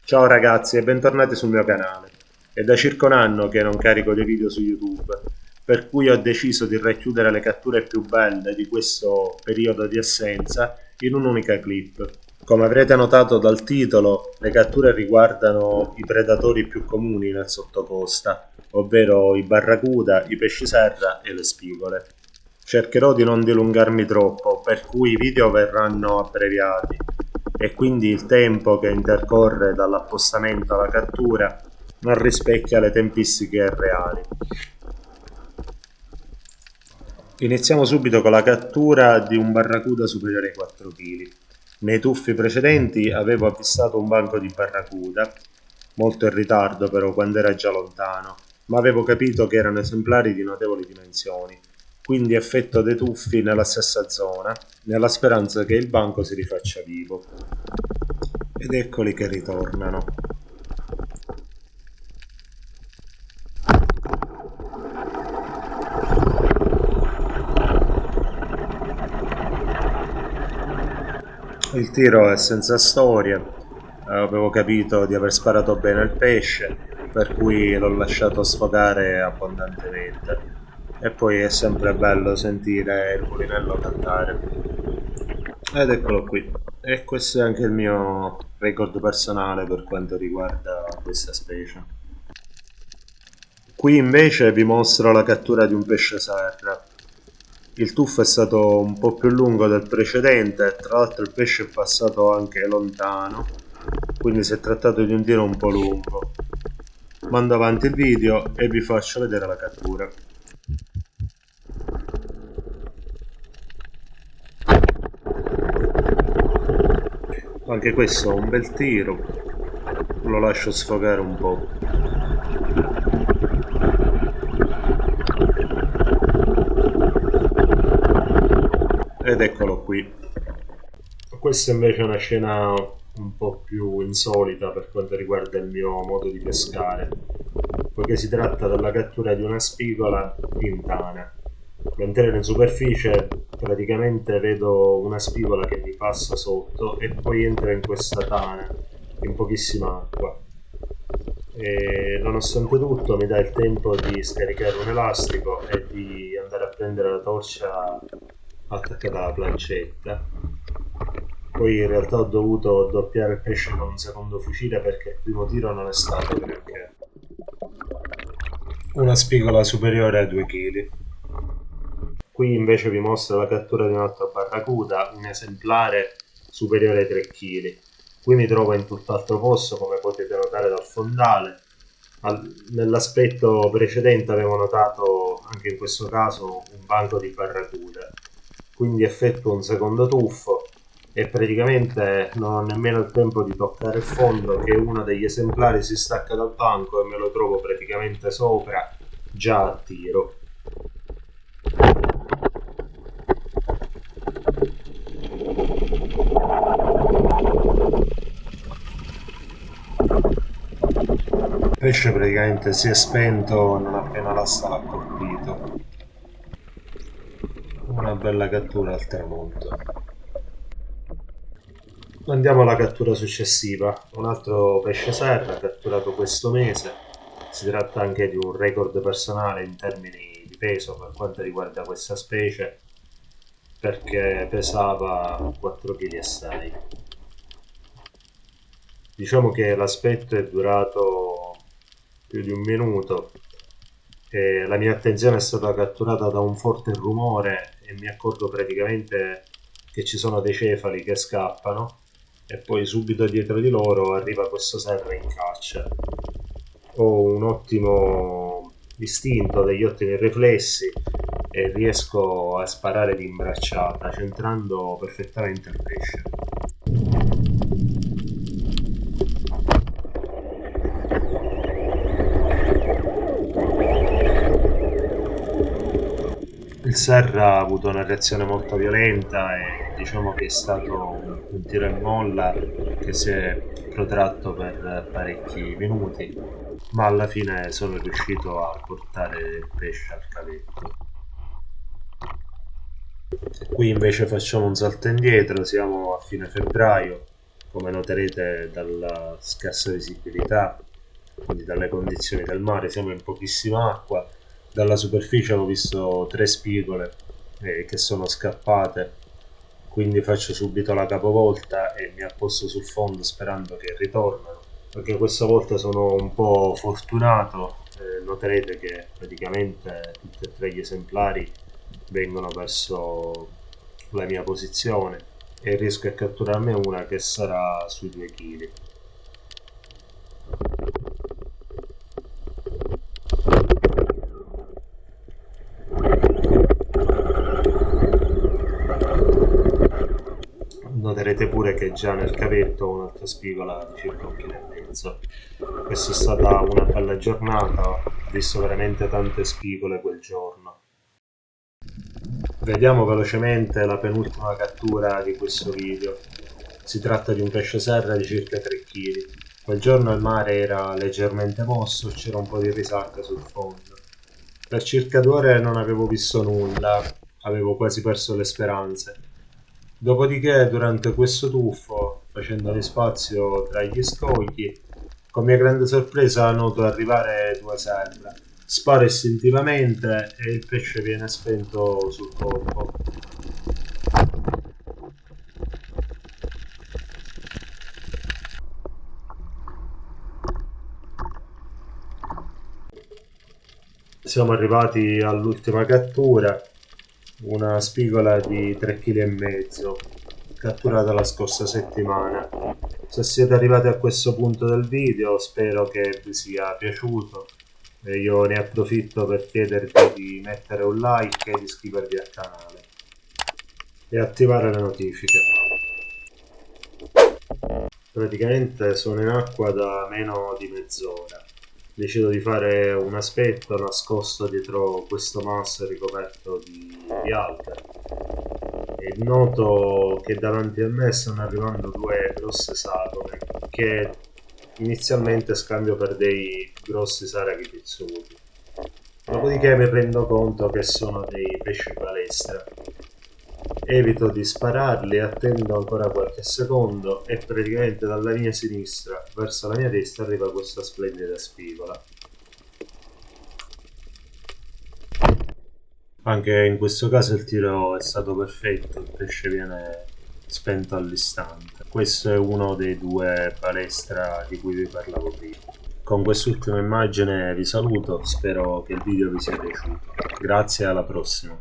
Ciao ragazzi e bentornati sul mio canale. È da circa un anno che non carico dei video su YouTube, per cui ho deciso di racchiudere le catture più belle di questo periodo di assenza in un'unica clip. Come avrete notato dal titolo, le catture riguardano i predatori più comuni nel sottocosta, ovvero i barracuda, i pesci serra e le spigole. Cercherò di non dilungarmi troppo, per cui i video verranno abbreviati e quindi il tempo che intercorre dall'appostamento alla cattura non rispecchia le tempistiche reali. Iniziamo subito con la cattura di un barracuda superiore ai 4 kg. Nei tuffi precedenti avevo avvistato un banco di barracuda, molto in ritardo però quando era già lontano, ma avevo capito che erano esemplari di notevoli dimensioni, quindi effetto dei tuffi nella stessa zona, nella speranza che il banco si rifaccia vivo. Ed eccoli che ritornano. Il tiro è senza storia, avevo capito di aver sparato bene al pesce, per cui l'ho lasciato sfogare abbondantemente. E poi è sempre bello sentire il mulinello cantare. Ed eccolo qui. E questo è anche il mio record personale per quanto riguarda questa specie. Qui invece vi mostro la cattura di un pesce serra. Il tuffo è stato un po' più lungo del precedente, tra l'altro il pesce è passato anche lontano, quindi si è trattato di un tiro un po' lungo. Mando avanti il video e vi faccio vedere la cattura. Anche questo è un bel tiro, lo lascio sfogare un po'. Ed eccolo qui. Questa invece è una scena un po' più insolita per quanto riguarda il mio modo di pescare, poiché si tratta della cattura di una spigola in tana. Mentre ero in superficie praticamente vedo una spigola che mi passa sotto e poi entra in questa tana in pochissima acqua. E nonostante tutto mi dà il tempo di scaricare un elastico e di andare a prendere la torcia attaccata alla plancetta. Poi in realtà ho dovuto doppiare il pesce con un secondo fucile perché il primo tiro non è stato granché. Una spigola superiore ai 2 kg. Qui invece vi mostro la cattura di un altro barracuda, un esemplare superiore ai 3 kg. Qui mi trovo in tutt'altro posto, come potete notare dal fondale. Nell'aspetto precedente avevo notato anche in questo caso un banco di barracuda. Quindi effettuo un secondo tuffo e praticamente non ho nemmeno il tempo di toccare il fondo che uno degli esemplari si stacca dal banco e me lo trovo praticamente sopra, già a tiro. Il pesce praticamente si è spento non appena l'asta l'ha colpito. Una bella cattura al tramonto. Andiamo alla cattura successiva. Un altro pesce serra catturato questo mese. Si tratta anche di un record personale in termini di peso per quanto riguarda questa specie, perché pesava 4,6 kg. Diciamo che l'aspetto è durato più di un minuto e la mia attenzione è stata catturata da un forte rumore e mi accorgo praticamente che ci sono dei cefali che scappano e poi subito dietro di loro arriva questo serra in caccia. Ho un ottimo istinto, degli ottimi riflessi e riesco a sparare di imbracciata, centrando perfettamente il pesce. Il Serra ha avuto una reazione molto violenta e diciamo che è stato un tiro e molla che si è protratto per parecchi minuti, ma alla fine sono riuscito a portare il pesce al cavetto. Qui invece facciamo un salto indietro, siamo a fine febbraio, come noterete dalla scarsa visibilità, quindi dalle condizioni del mare. Siamo in pochissima acqua. Dalla superficie ho visto 3 spigole che sono scappate, quindi faccio subito la capovolta e mi apposto sul fondo sperando che ritornano. Anche questa volta sono un po' fortunato, noterete che praticamente tutti e tre gli esemplari vengono verso la mia posizione e riesco a catturarne una che sarà sui 2 kg. Noterete pure che già nel cavetto ho un'altra spigola di circa 1,5 kg. Questa è stata una bella giornata, ho visto veramente tante spigole quel giorno. Vediamo velocemente la penultima cattura di questo video. Si tratta di un pesce serra di circa 3 kg. Quel giorno il mare era leggermente mosso e c'era un po' di risacca sul fondo. Per circa 2 ore non avevo visto nulla, avevo quasi perso le speranze. Dopodiché, durante questo tuffo, facendomi spazio tra gli scogli, con mia grande sorpresa noto arrivare 2 serra. Sparo istintivamente e il pesce viene spento sul colpo. Siamo arrivati all'ultima cattura, una spigola di 3,5 kg, catturata la scorsa settimana. Se siete arrivati a questo punto del video, spero che vi sia piaciuto e io ne approfitto per chiedervi di mettere un like e di iscrivervi al canale e attivare le notifiche. Praticamente sono in acqua da meno di mezz'ora. Decido di fare un aspetto nascosto dietro questo masso ricoperto di alghe e noto che davanti a me stanno arrivando 2 grosse sagome che inizialmente scambio per dei grossi saraghi pizzuti. Dopodiché mi rendo conto che sono dei pesci balestra. Evito di spararli, attendo ancora qualche secondo e praticamente dalla mia sinistra verso la mia destra arriva questa splendida spigola. Anche in questo caso il tiro è stato perfetto, il pesce viene spento all'istante. Questo è uno dei 2 balestra di cui vi parlavo prima. Con quest'ultima immagine vi saluto, spero che il video vi sia piaciuto. Grazie e alla prossima.